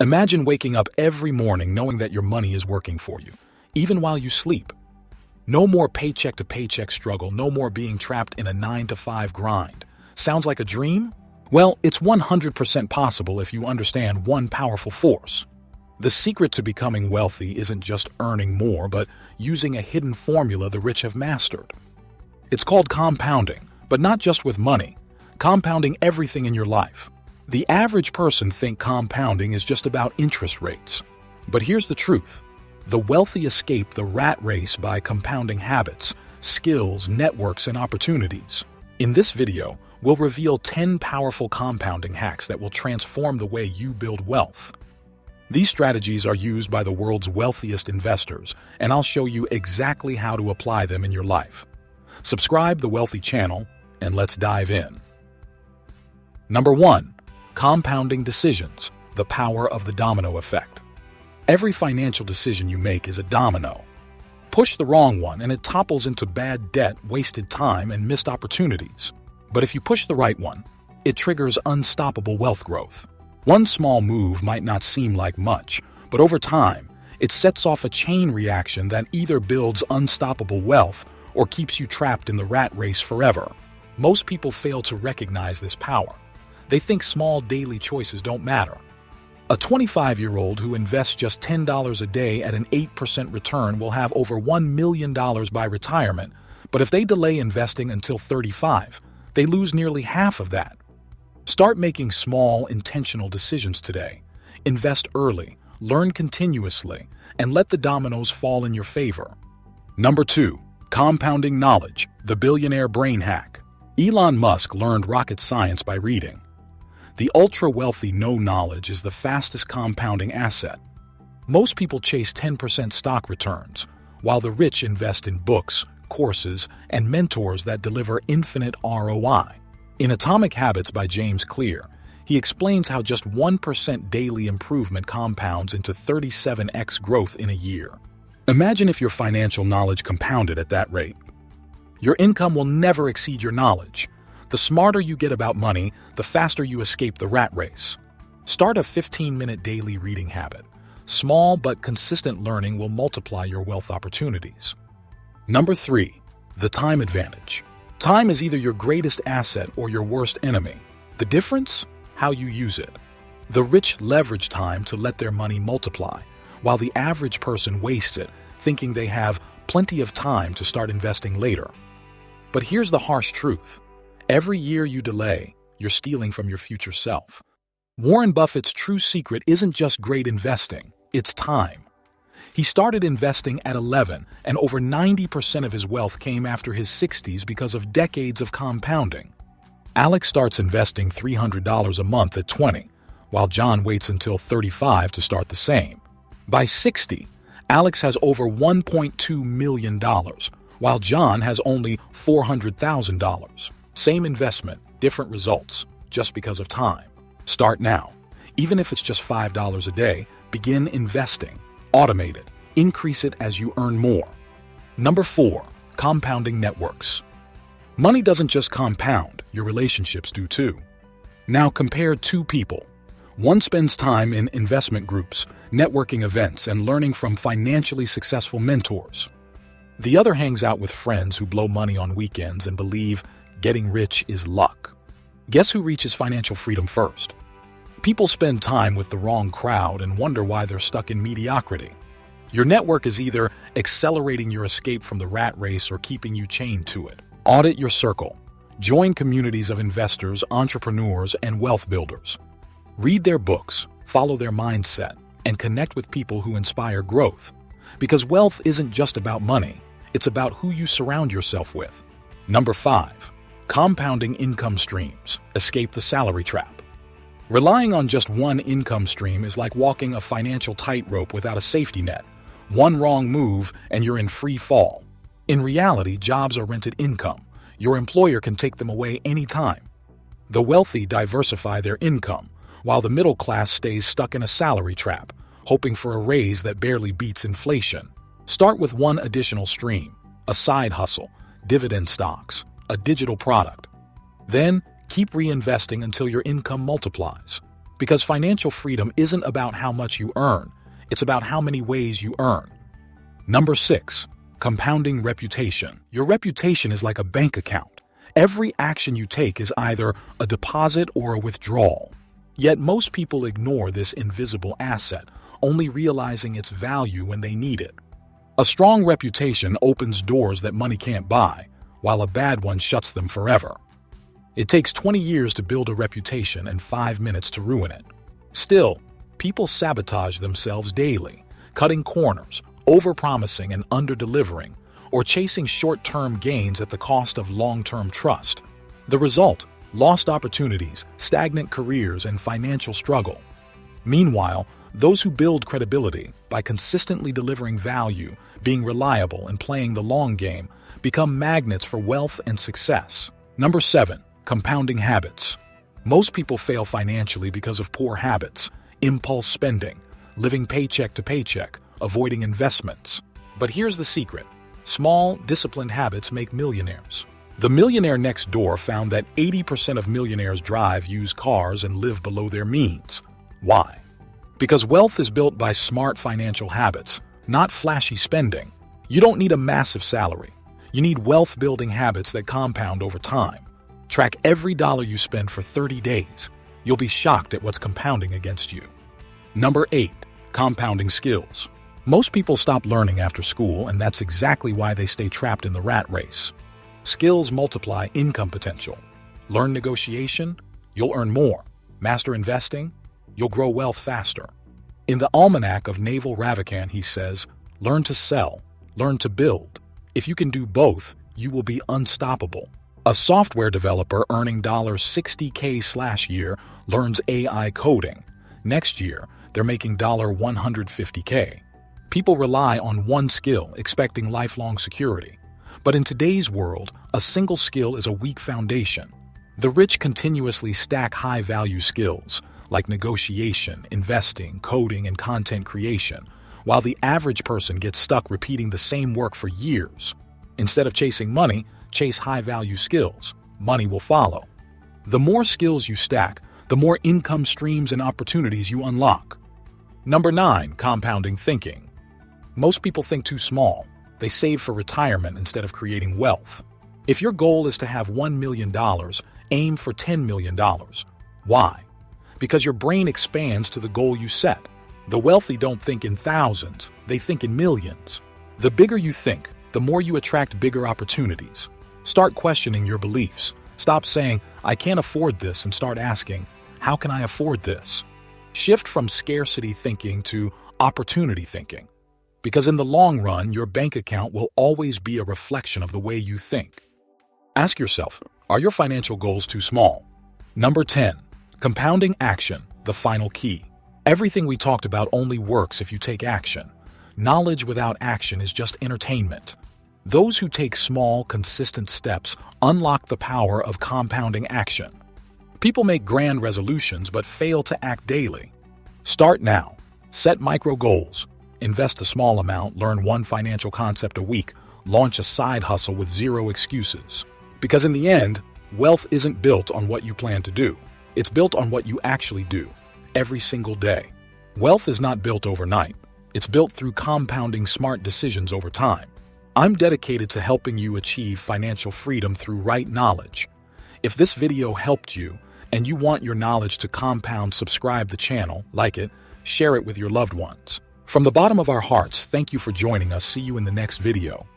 Imagine waking up every morning knowing that your money is working for you, even while you sleep. No more paycheck-to-paycheck struggle, no more being trapped in a 9-to-5 grind. Sounds like a dream? Well, it's 100% possible if you understand one powerful force. The secret to becoming wealthy isn't just earning more, but using a hidden formula the rich have mastered. It's called compounding, but not just with money. Compounding everything in your life. The average person thinks compounding is just about interest rates. But here's the truth. The wealthy escape the rat race by compounding habits, skills, networks, and opportunities. In this video, we'll reveal 10 powerful compounding hacks that will transform the way you build wealth. These strategies are used by the world's wealthiest investors, and I'll show you exactly how to apply them in your life. Subscribe to the Wealthy channel, and let's dive in. Number 1. Compounding decisions, the power of the domino effect. Every financial decision you make is a domino. Push the wrong one and it topples into bad debt, wasted time, and missed opportunities. But if you push the right one, it triggers unstoppable wealth growth. One small move might not seem like much, but over time, it sets off a chain reaction that either builds unstoppable wealth or keeps you trapped in the rat race forever. Most people fail to recognize this power. They think small daily choices don't matter. A 25-year-old who invests just $10 a day at an 8% return will have over $1 million by retirement, but if they delay investing until 35, they lose nearly half of that. Start making small, intentional decisions today. Invest early, learn continuously, and let the dominoes fall in your favor. Number 2. Compounding knowledge, the billionaire brain hack. Elon Musk learned rocket science by reading. The ultra-wealthy know knowledge is the fastest compounding asset. Most people chase 10% stock returns, while the rich invest in books, courses, and mentors that deliver infinite ROI. In Atomic Habits by James Clear, he explains how just 1% daily improvement compounds into 37x growth in a year. Imagine if your financial knowledge compounded at that rate. Your income will never exceed your knowledge. The smarter you get about money, the faster you escape the rat race. Start a 15-minute daily reading habit. Small but consistent learning will multiply your wealth opportunities. Number 3. The time advantage. Time is either your greatest asset or your worst enemy. The difference? How you use it. The rich leverage time to let their money multiply, while the average person wastes it, thinking they have plenty of time to start investing later. But here's the harsh truth. Every year you delay, you're stealing from your future self. Warren Buffett's true secret isn't just great investing, it's time. He started investing at 11, and over 90% of his wealth came after his 60s because of decades of compounding. Alex starts investing $300 a month at 20, while John waits until 35 to start the same. By 60, Alex has over $1.2 million, while John has only $400,000. Same investment, different results, just because of time. Start now. Even if it's just $5 a day, begin investing. Automate it. Increase it as you earn more. Number 4. Compounding networks. Money doesn't just compound, your relationships do too. Now compare two people. One spends time in investment groups, networking events, and learning from financially successful mentors. The other hangs out with friends who blow money on weekends and believe getting rich is luck. Guess who reaches financial freedom first? People spend time with the wrong crowd and wonder why they're stuck in mediocrity. Your network is either accelerating your escape from the rat race or keeping you chained to it. Audit your circle. Join communities of investors, entrepreneurs, and wealth builders. Read their books, follow their mindset, and connect with people who inspire growth. Because wealth isn't just about money, it's about who you surround yourself with. Number 5. Compounding income streams. Escape the salary trap. Relying on just one income stream is like walking a financial tightrope without a safety net. One wrong move and you're in free fall. In reality, jobs are rented income. Your employer can take them away anytime. The wealthy diversify their income, while the middle class stays stuck in a salary trap, hoping for a raise that barely beats inflation. Start with one additional stream, a side hustle, dividend stocks, a digital product. Then, keep reinvesting until your income multiplies. Because financial freedom isn't about how much you earn, it's about how many ways you earn. Number 6. Compounding reputation. Your reputation is like a bank account. Every action you take is either a deposit or a withdrawal. Yet most people ignore this invisible asset, only realizing its value when they need it. A strong reputation opens doors that money can't buy, while a bad one shuts them forever. It takes 20 years to build a reputation and 5 minutes to ruin it. Still, people sabotage themselves daily, cutting corners, overpromising and underdelivering, or chasing short-term gains at the cost of long-term trust. The result: lost opportunities, stagnant careers, and financial struggle. Meanwhile, those who build credibility by consistently delivering value, being reliable, and playing the long game become magnets for wealth and success. Number 7. Compounding habits. Most people fail financially because of poor habits, impulse spending, living paycheck to paycheck, avoiding investments. But here's the secret. Small, disciplined habits make millionaires. The Millionaire Next Door found that 80% of millionaires drive used cars and live below their means. Why? Because wealth is built by smart financial habits, not flashy spending. You don't need a massive salary. You need wealth-building habits that compound over time. Track every dollar you spend for 30 days. You'll be shocked at what's compounding against you. Number 8. Compounding skills. Most people stop learning after school, and that's exactly why they stay trapped in the rat race. Skills multiply income potential. Learn negotiation, you'll earn more. Master investing, you'll grow wealth faster. In the Almanac of Naval Ravikant, he says, learn to sell, learn to build. If you can do both, you will be unstoppable. A software developer earning $60K/year learns AI coding. Next year, they're making $150K. People rely on one skill, expecting lifelong security. But in today's world, a single skill is a weak foundation. The rich continuously stack high-value skills, like negotiation, investing, coding, and content creation, while the average person gets stuck repeating the same work for years. Instead of chasing money, chase high-value skills. Money will follow. The more skills you stack, the more income streams and opportunities you unlock. Number 9. Compounding thinking. Most people think too small. They save for retirement instead of creating wealth. If your goal is to have $1 million, aim for $10 million. Why? Because your brain expands to the goal you set. The wealthy don't think in thousands, they think in millions. The bigger you think, the more you attract bigger opportunities. Start questioning your beliefs. Stop saying, I can't afford this, and start asking, how can I afford this? Shift from scarcity thinking to opportunity thinking. Because in the long run, your bank account will always be a reflection of the way you think. Ask yourself, are your financial goals too small? Number 10. Compounding action, the final key. Everything we talked about only works if you take action. Knowledge without action is just entertainment. Those who take small, consistent steps unlock the power of compounding action. People make grand resolutions but fail to act daily. Start now. Set micro goals. Invest a small amount, learn one financial concept a week, launch a side hustle with zero excuses. Because in the end, wealth isn't built on what you plan to do. It's built on what you actually do, every single day. Wealth is not built overnight. It's built through compounding smart decisions over time. I'm dedicated to helping you achieve financial freedom through right knowledge. If this video helped you, and you want your knowledge to compound, subscribe the channel, like it, share it with your loved ones. From the bottom of our hearts, thank you for joining us. See you in the next video.